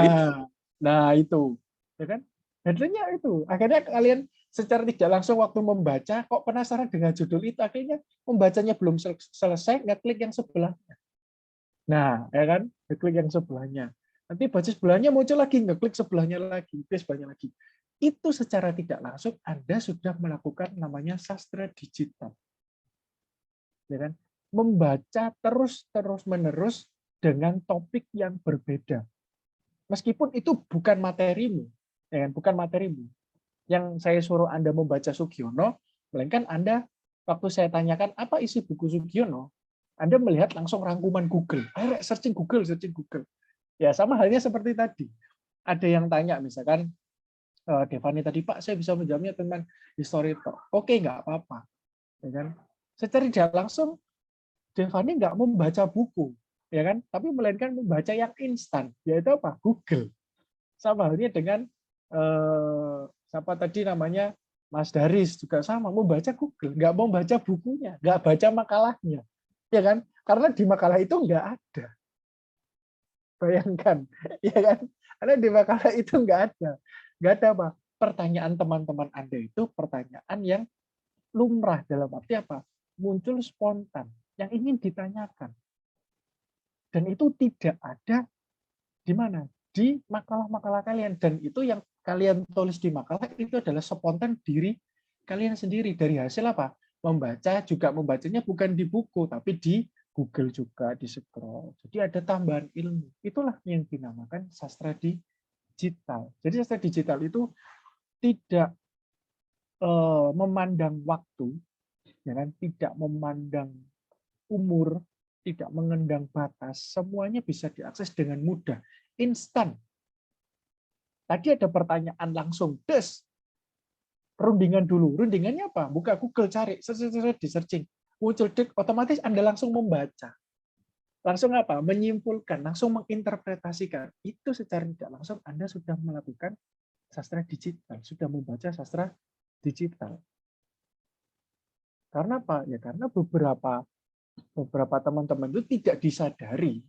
Nah itu, ya kan? Headline-nya itu. Akhirnya kalian secara tidak langsung waktu membaca, kok penasaran dengan judul itu, akhirnya membacanya belum selesai, ngeklik yang sebelahnya. Nah, ya kan? Ngeklik yang sebelahnya. Nanti baca sebelahnya muncul lagi, ngeklik sebelahnya lagi, sebelahnya lagi. Itu secara tidak langsung Anda sudah melakukan namanya sastra digital. Ya kan? Membaca terus-menerus dengan topik yang berbeda. Meskipun itu bukan materimu, ya kan? Bukan materimu. Yang saya suruh Anda membaca Sugiono, melainkan Anda, waktu saya tanyakan apa isi buku Sugiono, Anda melihat langsung rangkuman Google. Ayo searching Google. Ya sama halnya seperti tadi. Ada yang tanya misalkan, Devani tadi, Pak, saya bisa menjawabnya tentang history talk. Oke, nggak apa-apa. Ya kan? Secara tidak langsung, Devani nggak membaca buku, ya kan? Tapi melainkan membaca yang instan, yaitu apa? Google. Sama halnya dengan siapa tadi namanya Mas Daris juga sama, membaca Google, nggak mau baca bukunya, nggak baca makalahnya, ya kan? Karena di makalah itu nggak ada. Bayangkan, ya kan? Karena di makalah itu nggak ada apa? Pertanyaan teman-teman Anda itu pertanyaan yang lumrah, dalam arti apa? Muncul spontan, yang ingin ditanyakan. Dan itu tidak ada di mana? di makalah-makalah kalian, dan itu yang kalian tulis di makalah itu adalah spontan diri kalian sendiri dari hasil apa? Membaca, juga membacanya bukan di buku tapi di Google juga, di scroll. Jadi ada tambahan ilmu. Itulah yang dinamakan sastra digital. Jadi sastra digital itu tidak memandang waktu, ya kan? Tidak memandang umur, tidak mengendang batas, semuanya bisa diakses dengan mudah, instan. Tadi ada pertanyaan langsung, des, rundingan dulu. Rundingannya apa? Buka Google, cari, di searching. Muncul dek, otomatis Anda langsung membaca. Langsung apa? Menyimpulkan, langsung menginterpretasikan. Itu secara tidak langsung Anda sudah melakukan sastra digital, sudah membaca sastra digital. Karena apa? Ya karena beberapa teman-teman itu tidak disadari.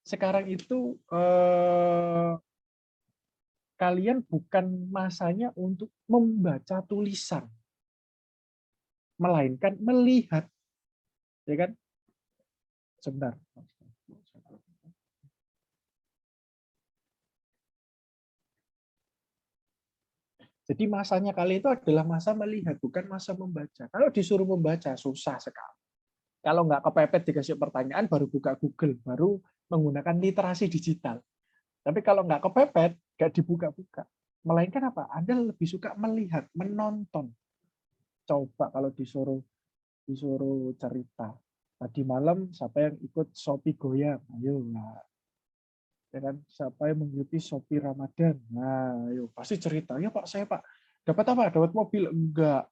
Sekarang itu kalian bukan masanya untuk membaca tulisan, melainkan melihat, ya kan? Sebentar. Jadi masanya kalian itu adalah masa melihat, bukan masa membaca. Kalau disuruh membaca, susah sekali. Kalau nggak kepepet dikasih pertanyaan, baru buka Google, baru menggunakan literasi digital. Tapi kalau nggak kepepet, nggak dibuka-buka. Melainkan apa? Anda lebih suka melihat, menonton. Coba kalau disuruh cerita. Tadi malam siapa yang ikut Shopee Goyang? Ayo, nah. Ya kan? Siapa yang mengikuti Shopee Ramadan? Nah, ayo pasti cerita. Ya Pak, saya Pak. Dapat apa? Dapat mobil? Enggak.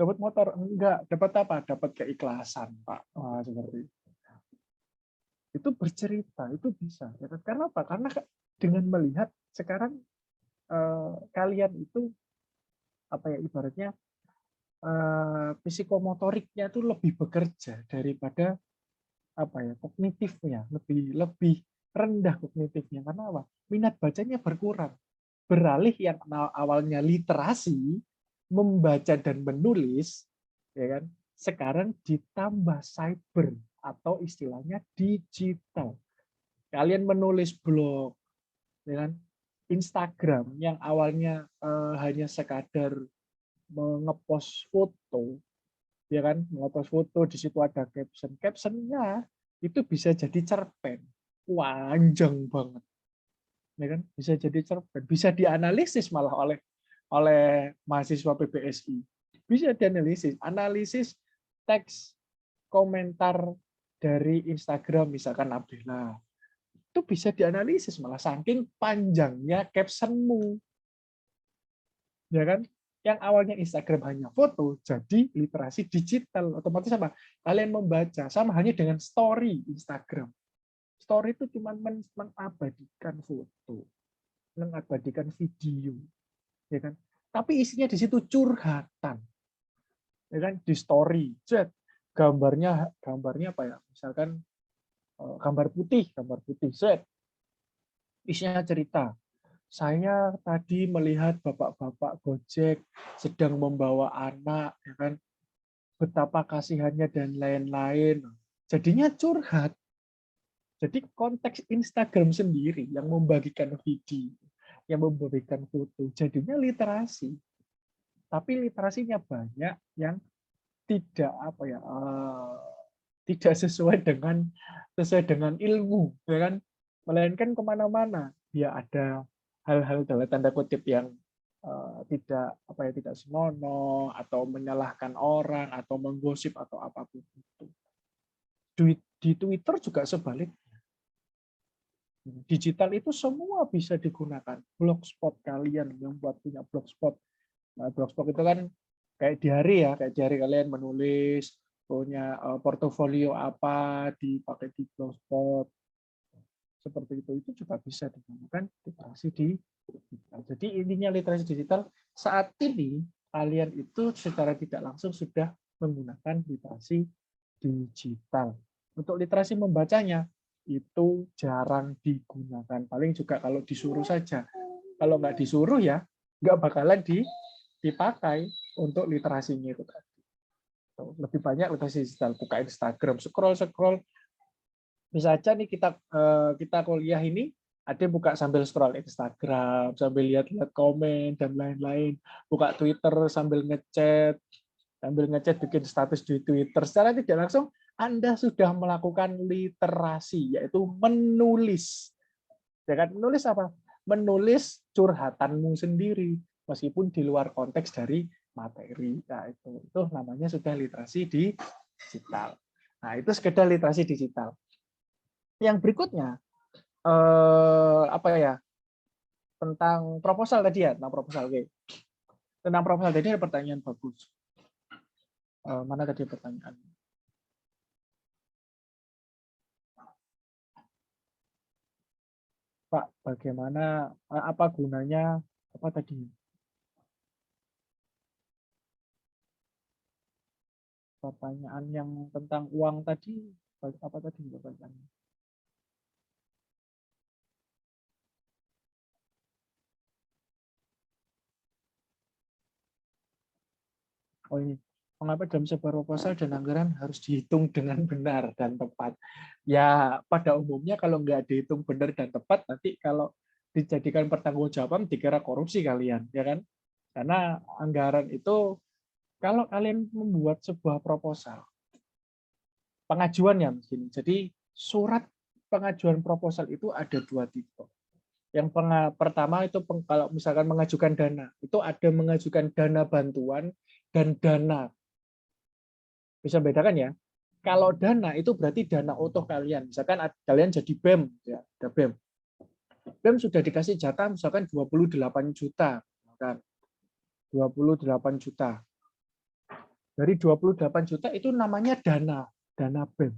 Dapat motor? Enggak. Dapat apa? Dapat keikhlasan, Pak. Wah, seperti itu. Itu bercerita, itu bisa. Karena apa? Karena dengan melihat sekarang kalian itu apa ya ibaratnya psikomotoriknya itu lebih bekerja daripada apa ya kognitifnya, lebih rendah kognitifnya. Karena apa? Minat bacanya berkurang. Beralih yang awalnya literasi, membaca dan menulis, ya kan? Sekarang ditambah cyber atau istilahnya digital. Kalian menulis blog, ya kan? Instagram yang awalnya hanya sekadar ngepost foto, ya kan? Ngepost foto, di situ ada caption. Captionnya itu bisa jadi cerpen, panjang banget, ya kan? Bisa jadi cerpen, bisa dianalisis malah oleh mahasiswa PBSI. Bisa dianalisis, analisis teks komentar dari Instagram misalkan Abdillah. Itu bisa dianalisis malah saking panjangnya captionmu. Ya kan? Yang awalnya Instagram hanya foto jadi literasi digital. Otomatis apa? Kalian membaca sama hanya dengan story Instagram. Story itu cuma mengabadikan foto, mengabadikan video, ya kan? Tapi isinya di situ curhatan. Ya kan? Di story, gambarnya apa ya? Misalkan gambar putih, set. Isinya cerita. Saya tadi melihat bapak-bapak Gojek sedang membawa anak, ya kan? Betapa kasihannya dan lain-lain. Jadinya curhat. Jadi konteks Instagram sendiri yang membagikan video, yang membagikan foto, jadinya literasi. Tapi literasinya banyak yang tidak apa ya, tidak sesuai dengan ilmu, ya kan? Melainkan kemana-mana. Ya ada hal-hal dalam tanda kutip yang tidak senonoh atau menyalahkan orang atau menggosip atau apapun itu. Di Twitter juga sebaliknya. Digital itu semua bisa digunakan. Blogspot kalian yang buat punya blogspot. Nah, blogspot itu kan kayak diary ya, kayak diary kalian menulis, punya portofolio apa dipakai di blogspot. Seperti itu juga bisa digunakan literasi digital. Jadi intinya literasi digital saat ini kalian itu secara tidak langsung sudah menggunakan literasi digital. Untuk literasi membacanya itu jarang digunakan. Paling juga kalau disuruh saja. Kalau nggak disuruh ya nggak bakalan dipakai untuk literasinya itu tadi. Lebih banyak literasi digital. Buka Instagram, scroll. Bisa aja nih kita kuliah ini Ada buka sambil scroll Instagram, sambil lihat-lihat komen dan lain-lain, buka Twitter sambil ngechat bikin status di Twitter. Secara tidak langsung Anda sudah melakukan literasi, yaitu menulis. Ya kan? Menulis apa? Menulis curhatanmu sendiri, meskipun di luar konteks dari materi. Nah, itu namanya sudah literasi digital. Nah, itu sekedar literasi digital. Yang berikutnya, apa ya, tentang proposal tadi ya, tentang proposal. Oke. Tentang proposal tadi ada pertanyaan bagus. Mana tadi pertanyaan? Pak, bagaimana, apa gunanya, apa tadi? Pertanyaan yang tentang uang tadi, apa tadi pertanyaannya? Oh ini, mengapa dalam sebuah proposal dan anggaran harus dihitung dengan benar dan tepat? Ya, pada umumnya kalau nggak dihitung benar dan tepat, nanti kalau dijadikan pertanggungjawaban dikira korupsi kalian, ya kan? Karena anggaran itu, kalau kalian membuat sebuah proposal, pengajuannya begini. Jadi surat pengajuan proposal itu ada 2 tipe. Yang pertama itu kalau misalkan mengajukan dana, itu ada mengajukan dana bantuan dan dana. Bisa bedakan ya. Kalau dana itu berarti dana utuh kalian. Misalkan kalian jadi BEM, ya, ada BEM. BEM sudah dikasih jatah misalkan 28 juta. Misalkan 28 juta. Dari 28 juta itu namanya dana BEM.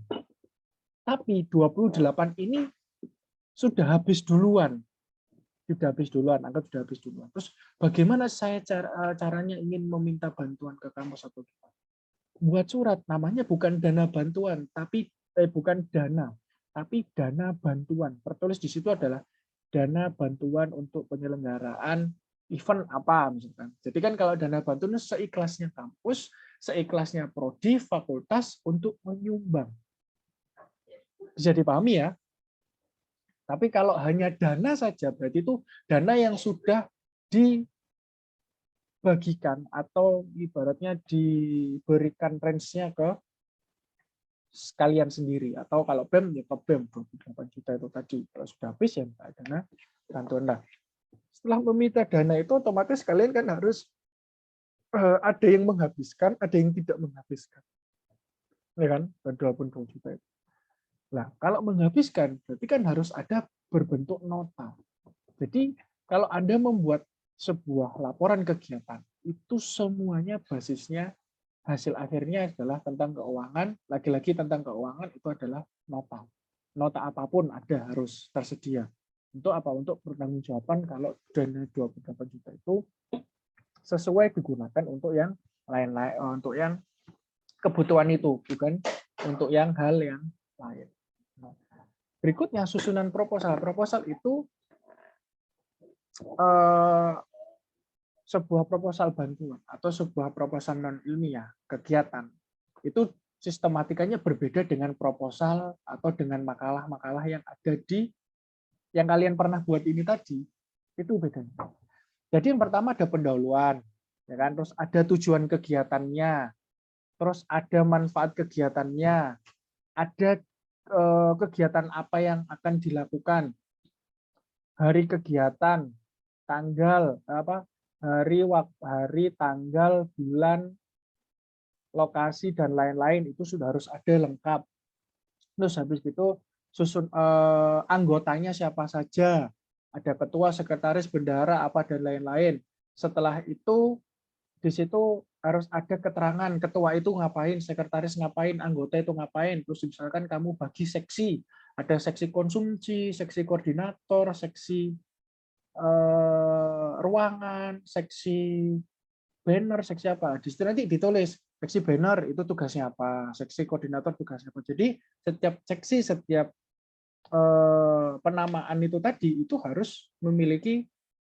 Tapi 28 ini sudah habis duluan. Anggap sudah habis duluan. Terus bagaimana saya caranya ingin meminta bantuan ke kampus atau gimana? Buat surat, namanya bukan dana bantuan, tapi bukan dana, tapi dana bantuan. Tertulis di situ adalah dana bantuan untuk penyelenggaraan event apa misalkan. Jadi kan kalau dana bantuan seikhlasnya kampus, seikhlasnya prodi, fakultas untuk menyumbang. Bisa dipahami ya? Tapi kalau hanya dana saja, berarti itu dana yang sudah dibagikan atau ibaratnya diberikan range-nya ke sekalian sendiri. Atau kalau BEM, ya ke BEM, 28 juta itu tadi. Kalau sudah habis, ya dana bantuan. Nah, setelah meminta dana itu, otomatis kalian kan harus ada yang menghabiskan, ada yang tidak menghabiskan. Ya kan? 28 juta itu. Nah, kalau menghabiskan, berarti kan harus ada berbentuk nota. Jadi, kalau Anda membuat sebuah laporan kegiatan, itu semuanya basisnya, hasil akhirnya adalah tentang keuangan, lagi-lagi tentang keuangan itu adalah nota. Nota apapun ada harus tersedia. Untuk apa? Untuk pertanggungjawaban kalau dana 28 juta itu sesuai digunakan untuk yang lain-lain, untuk yang kebutuhan itu, bukan untuk yang hal yang lain. Berikutnya susunan proposal. Proposal itu sebuah proposal bantuan atau sebuah proposal non ilmiah kegiatan. Itu sistematikanya berbeda dengan proposal atau dengan makalah-makalah yang ada di yang kalian pernah buat ini tadi. Itu bedanya. Jadi yang pertama ada pendahuluan, ya kan? Terus ada tujuan kegiatannya, terus ada manfaat kegiatannya, ada kegiatan apa yang akan dilakukan, hari kegiatan, tanggal apa, hari, tanggal, bulan, lokasi dan lain-lain itu sudah harus ada lengkap. Terus habis itu susun anggotanya siapa saja, ada ketua, sekretaris, bendahara, apa dan lain-lain. Setelah itu di situ harus ada keterangan ketua itu ngapain, sekretaris ngapain, anggota itu ngapain. Terus misalkan kamu bagi seksi, ada seksi konsumsi, seksi koordinator, seksi ruangan, seksi banner, seksi apa. Di situ nanti ditulis seksi banner itu tugasnya apa, seksi koordinator tugasnya apa. Jadi setiap seksi, setiap penamaan itu tadi itu harus memiliki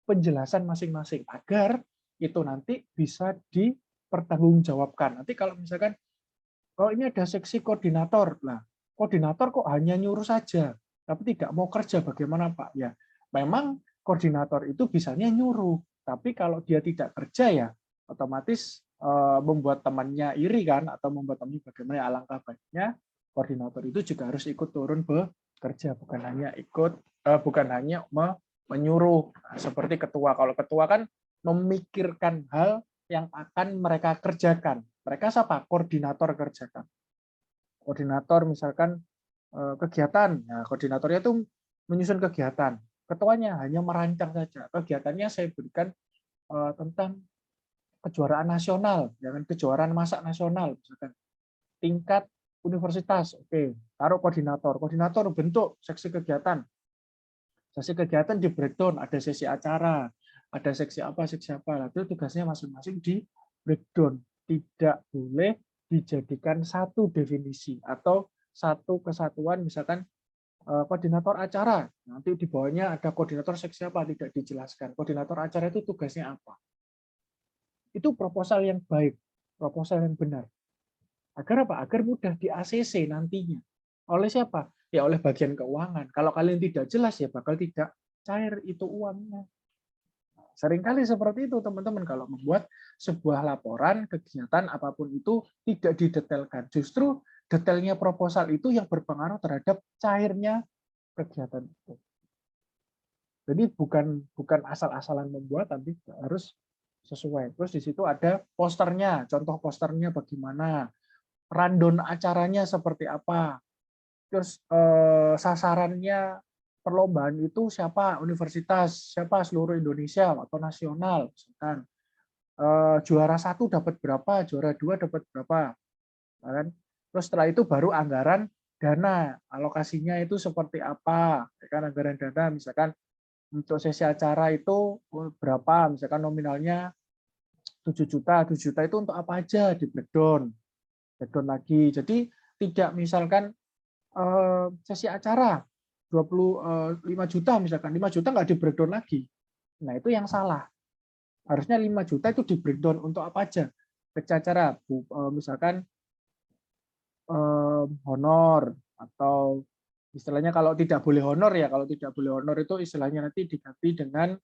penjelasan masing-masing agar itu nanti bisa dipertanggungjawabkan. Nanti kalau misalkan, oh ini ada seksi koordinator, lah koordinator kok hanya nyuruh saja, tapi tidak mau kerja, bagaimana Pak? Ya, memang koordinator itu bisanya nyuruh, tapi kalau dia tidak kerja ya otomatis membuat temannya iri kan, atau membuat temannya bagaimana, alangkah baiknya koordinator itu juga harus ikut turun bekerja, bukan hanya menyuruh. Nah, seperti ketua, kalau ketua kan memikirkan hal yang akan mereka kerjakan. Mereka siapa? Koordinator kerjakan. Koordinator misalkan kegiatan, nah, koordinatornya itu menyusun kegiatan. Ketuanya hanya merancang saja. Kegiatannya saya berikan tentang kejuaraan nasional, jangan kejuaraan masak nasional, misalkan tingkat universitas. Oke, taruh koordinator. Koordinator bentuk seksi kegiatan. Seksi kegiatan di breakdown, ada sesi acara, ada seksi apa. Itu tugasnya masing-masing di breakdown. Tidak boleh dijadikan satu definisi atau satu kesatuan, misalkan koordinator acara, nanti di bawahnya ada koordinator seksi apa, tidak dijelaskan. Koordinator acara itu tugasnya apa. Itu proposal yang baik, proposal yang benar. Agar apa? Agar mudah di ACC nantinya. Oleh siapa? Ya oleh bagian keuangan. Kalau kalian tidak jelas ya bakal tidak cair itu uangnya. Seringkali seperti itu teman-teman, kalau membuat sebuah laporan kegiatan apapun itu tidak didetailkan. Justru detailnya proposal itu yang berpengaruh terhadap cairnya kegiatan itu. Jadi bukan asal-asalan membuat, tapi harus sesuai. Terus di situ ada posternya, contoh posternya bagaimana, rundown acaranya seperti apa, terus sasarannya perlombaan itu siapa, universitas, siapa, seluruh Indonesia atau nasional, misalkan juara 1 dapat berapa, juara 2 dapat berapa, kan? Terus setelah itu baru anggaran dana, alokasinya itu seperti apa, kan anggaran dana, misalkan untuk sesi acara itu berapa, misalkan nominalnya 7 juta itu untuk apa aja, di breakdown lagi. Jadi tidak misalkan sesi acara 25 juta, misalkan 5 juta nggak di breakdown lagi. Nah itu yang salah. Harusnya 5 juta itu di breakdown untuk apa aja. Sesi acara, misalkan honor, atau istilahnya kalau tidak boleh honor ya, kalau tidak boleh honor itu istilahnya nanti diganti dengan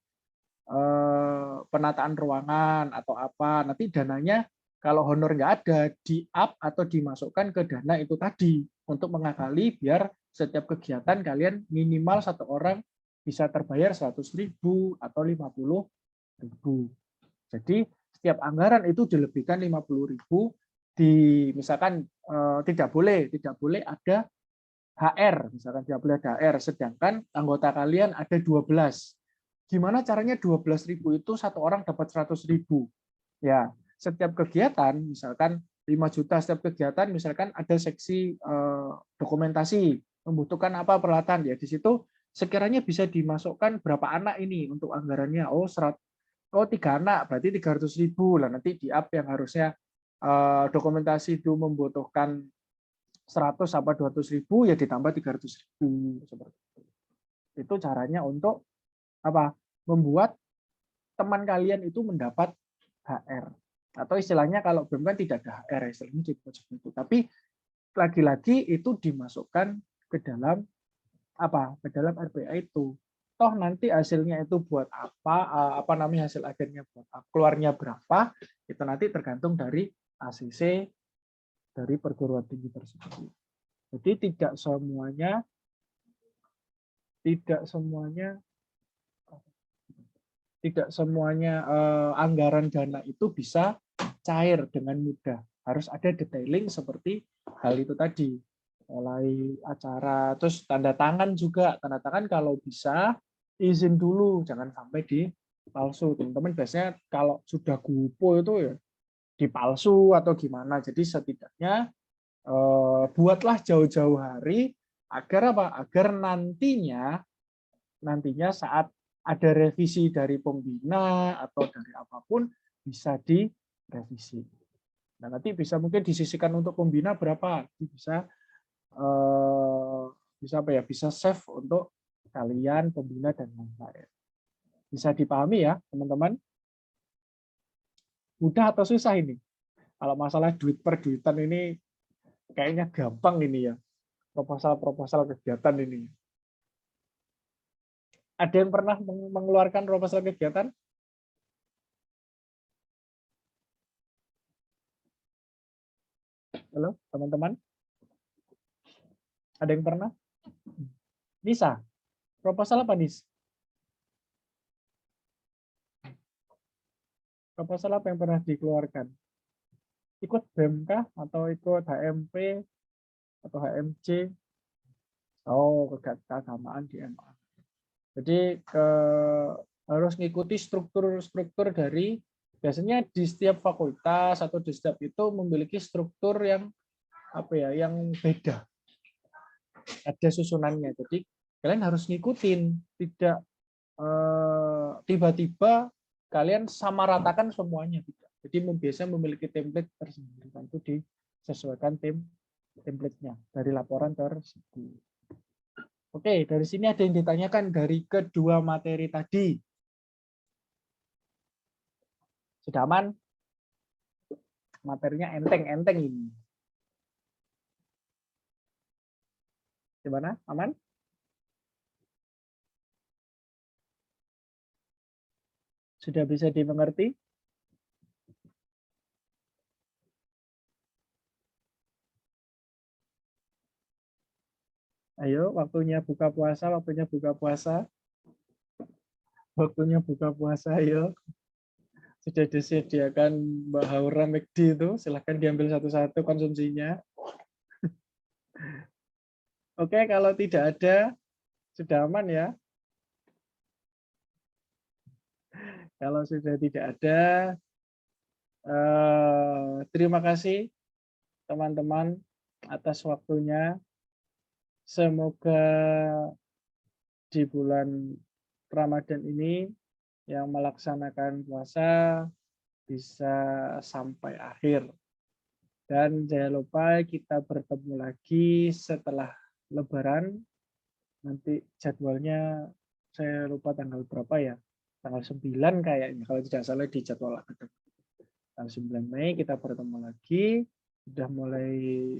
penataan ruangan atau apa. Nanti dananya kalau honor nggak ada, di-up atau dimasukkan ke dana itu tadi untuk mengakali biar setiap kegiatan kalian minimal satu orang bisa terbayar 100.000 atau 50.000. Jadi setiap anggaran itu dilebihkan 50.000, misalkan tidak boleh ada HR, misalkan tidak boleh ada HR, sedangkan anggota kalian ada 12. Gimana caranya 12.000 itu satu orang dapat 100.000? Ya, setiap kegiatan, misalkan 5 juta setiap kegiatan, misalkan ada seksi dokumentasi, membutuhkan apa peralatan, ya di situ sekiranya bisa dimasukkan berapa anak ini untuk anggarannya. Oh 3 anak, berarti 300.000 lah, nanti di-up yang harusnya dokumentasi itu membutuhkan 100 apa 200.000 ya ditambah 300.000 seperti itu. Itu caranya untuk apa? Membuat teman kalian itu mendapat HR. Atau istilahnya kalau BEM kan tidak ada HR, istilahnya seperti itu. Tapi lagi-lagi itu dimasukkan ke dalam apa? Ke dalam RPA itu. Toh nanti hasilnya itu buat apa namanya, hasil akhirnya buat apa, keluarnya berapa, itu nanti tergantung dari ACC dari perguruan tinggi tersebut. Jadi tidak semuanya anggaran dana itu bisa cair dengan mudah. Harus ada detailing seperti hal itu tadi. Mulai acara, terus tanda tangan juga. Tanda tangan kalau bisa izin dulu, jangan sampai dipalsu. Teman-teman biasanya kalau sudah gupo itu ya dipalsu atau gimana. Jadi setidaknya buatlah jauh-jauh hari agar apa? Agar nantinya saat ada revisi dari pembina atau dari apapun bisa direvisi. Nah, nanti bisa mungkin disisihkan untuk pembina berapa, bisa apa ya? Bisa save untuk kalian pembina dan lain-lain. Bisa dipahami ya, teman-teman? Mudah atau susah ini? Kalau masalah duit per duitan ini kayaknya gampang ini ya. Proposal kegiatan ini. Ada yang pernah mengeluarkan proposal kegiatan? Halo, teman-teman? Ada yang pernah? Nisa, proposal apa, Nis? Proposal apa yang pernah dikeluarkan? Ikut BEM kah? Atau ikut HMP? Atau HMC? Oh, keagamaan di MA. Jadi harus mengikuti struktur-struktur dari, biasanya di setiap fakultas atau di setiap itu memiliki struktur yang apa ya, yang beda. Ada susunannya. Jadi kalian harus ngikutin, tidak tiba-tiba kalian sama ratakan semuanya, tidak. Jadi biasanya memiliki template tersendiri, itu disesuaikan template-nya dari laporan tersebut. Oke, dari sini ada yang ditanyakan dari kedua materi tadi. Sudah aman? Materinya enteng-enteng ini. Gimana? Aman? Sudah bisa dimengerti? Ayo, waktunya buka puasa, waktunya buka puasa. Waktunya buka puasa, ayo. Sudah disediakan Mbak Haura McD itu, silahkan diambil satu-satu konsumsinya. Oke, kalau tidak ada, sudah aman ya. Kalau sudah tidak ada, terima kasih teman-teman atas waktunya. Semoga di bulan Ramadan ini yang melaksanakan puasa bisa sampai akhir. Dan jangan lupa kita bertemu lagi setelah Lebaran. Nanti jadwalnya saya lupa tanggal berapa ya. Tanggal 9 kayaknya, kalau tidak salah di jadwal akademik. Tanggal 9 Mei kita bertemu lagi. Sudah mulai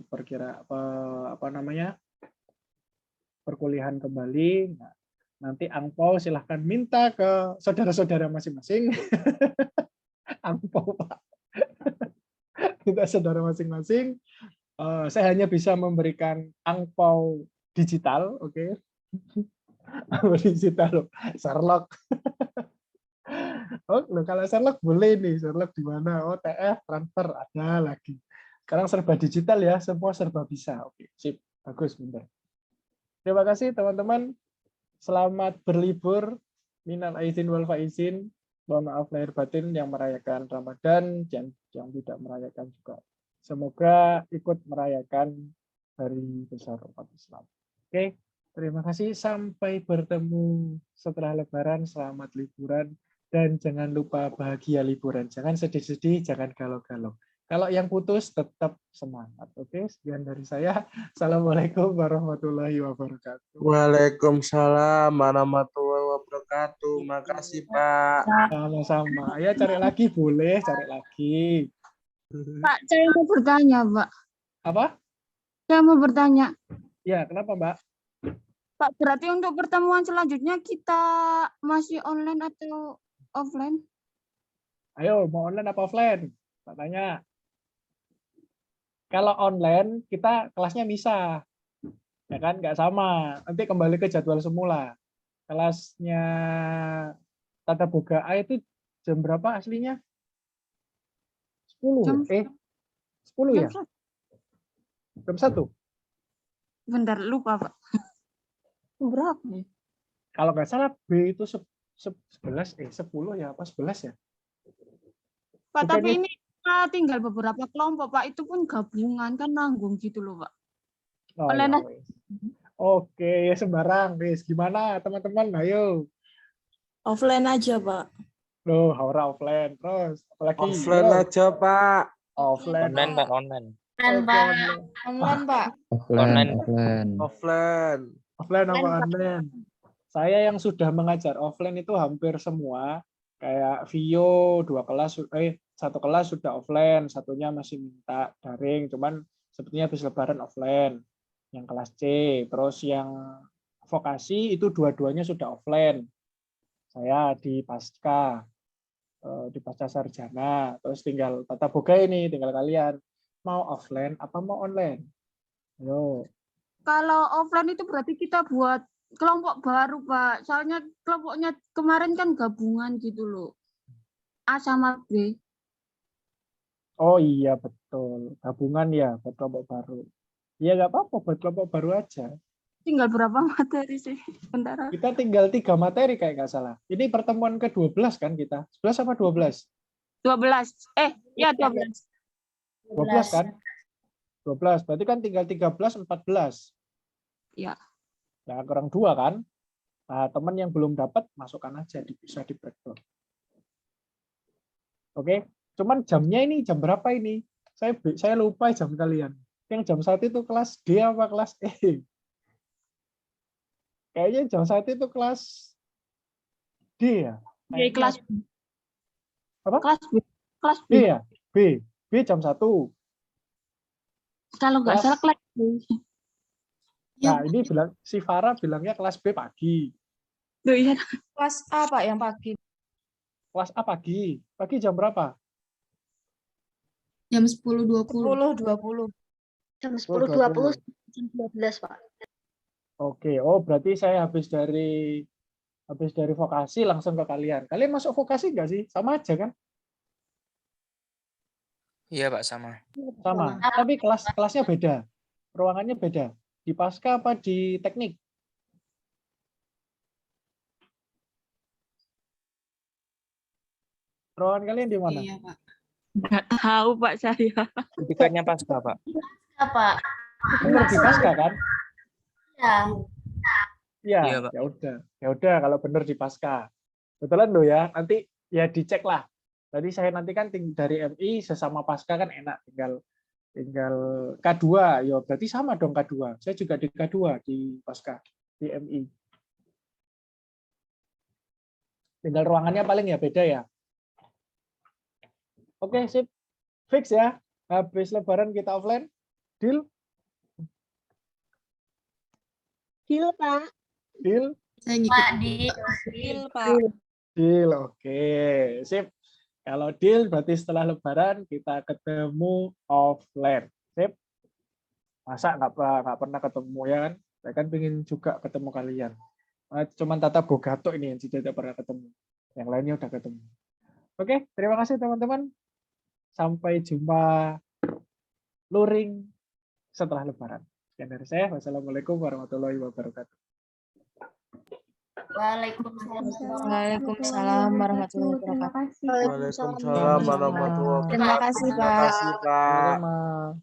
perkuliahan kembali. Nah, nanti angpau silahkan minta ke saudara-saudara masing-masing. Angpau, Pak. Minta saudara masing-masing. Saya hanya bisa memberikan angpau digital, oke? Angpau digital, Sherlock. Oh, kalau Sherlock boleh nih. Sherlock di mana? Oh, TF, transfer, ada lagi. Sekarang serba digital ya, semua serba bisa. Oke, sip. Bagus, benar. Terima kasih teman-teman. Selamat berlibur. Minal aizin wal faizin. Mohon maaf lahir batin yang merayakan Ramadan dan yang tidak merayakan juga. Semoga ikut merayakan hari besar umat Islam. Oke, terima kasih. Sampai bertemu setelah Lebaran. Selamat liburan dan jangan lupa bahagia liburan. Jangan sedih-sedih, jangan galau-galau. Kalau yang putus tetap semangat. Oke, sekian dari saya. Assalamualaikum warahmatullahi wabarakatuh. Waalaikumsalam warahmatullahi wabarakatuh. Makasih, Pak. Sama-sama. Ya, cari lagi boleh, cari lagi. Pak, saya mau bertanya, Pak. Apa? Saya mau bertanya. Ya, kenapa, Mbak? Pak, berarti untuk pertemuan selanjutnya kita masih online atau offline? Ayo, mau online apa offline? Tak tanya. Kalau online, kita kelasnya misah. Ya kan, nggak sama. Nanti kembali ke jadwal semula. Kelasnya Tata Boga A itu jam berapa aslinya? 10. 10 ya? Jam 1. Bentar, lupa, Pak. Berapa ya? Kalau nggak salah B itu 11, 10 ya, apa 11 ya? Pak, tapi ini tinggal beberapa kelompok, Pak. Itu pun gabungan, kan nanggung gitu loh, Pak. Oh, ya, oke, ya sembarang. Wis, gimana teman-teman? Ayo. Offline aja, Pak. Loh, Haura offline. Terus, apalagi? Offline aja, Pak. Offline. Online, Pak, online. Online, Pak. Offline. Offline apa online? Saya yang sudah mengajar offline itu hampir semua. Kayak Vio, 1 kelas sudah offline, satunya masih minta daring, cuman sepertinya habis Lebaran offline. Yang kelas C, terus yang vokasi itu dua-duanya sudah offline. Saya di Pasca Sarjana, terus tinggal tata boga ini, tinggal kalian mau offline apa mau online. Ayo. Kalau offline itu berarti kita buat kelompok baru, Pak. Soalnya kelompoknya kemarin kan gabungan gitu loh. A sama B. Oh iya betul, gabungan ya buat kelompok baru. Iya nggak apa-apa buat kelompok baru aja. Tinggal berapa materi sih? Bentar. Kita tinggal 3 materi kayak nggak salah. Ini pertemuan ke-12 kan kita? 11 apa 12? 12. Ya 12. 12 kan? 12. Berarti kan tinggal 13, 14. Ya. Nah, kurang 2 kan? Nah, teman yang belum dapat, masukkan aja. Bisa di breakdown. Oke? Cuman jamnya ini, jam berapa ini? Saya lupa jam kalian. Yang jam 1 itu kelas D apa kelas E? Kayaknya jam 1 itu kelas D ya? Ya, kelas B. Apa? Kelas B. Kelas B. B ya? B jam 1. Kalau nggak salah kelas B. Nah, ini si Farah bilangnya kelas B pagi. Loh, iya. Kelas A, Pak, yang pagi. Kelas A pagi. Pagi jam berapa? Jam 10.20. 10.20. Jam 10.20. 10.20 jam 12, Pak. Oke, berarti saya habis dari vokasi langsung ke kalian. Kalian masuk vokasi nggak sih? Sama aja kan? Iya, Pak, sama. Sama. Tapi kelasnya beda. Ruangannya beda. Di Pasca apa di teknik? Ruangan kalian di mana? Iya, Pak. Nggak tahu, Pak, saya. Sertifikatnya Pasca, Pak. Pak. Benar di Pasca kan? Ya. Iya, Iya, Pak. ya udah kalau benar di Pasca. Betulan loh ya, nanti ya dicek lah. Tadi saya nanti kan dari MI sesama Pasca kan enak, tinggal K2, ya berarti sama dong K2. Saya juga di K2 di Pasca, di MI. Tinggal ruangannya paling ya beda ya. Oke, sip. Fix ya. Habis lebaran kita offline. Deal? Deal, Pak. Deal? Saya ngikut. Pak, Deal, Pak. Deal, oke. Sip. Kalau deal berarti setelah lebaran kita ketemu offline. Sip. Masa nggak pernah ketemu ya kan? Saya kan pengen juga ketemu kalian. Cuman Tata Bogato ini yang tidak pernah ketemu. Yang lainnya udah ketemu. Oke, terima kasih teman-teman. Sampai jumpa luring setelah lebaran. Sekian dari saya. Wassalamualaikum warahmatullahi wabarakatuh. Waalaikumsalam warahmatullahi wabarakatuh. Terima kasih. Waalaikumsalam warahmatullahi wabarakatuh. Terima kasih, Pak. Terima kasih, Pak. Sama-sama.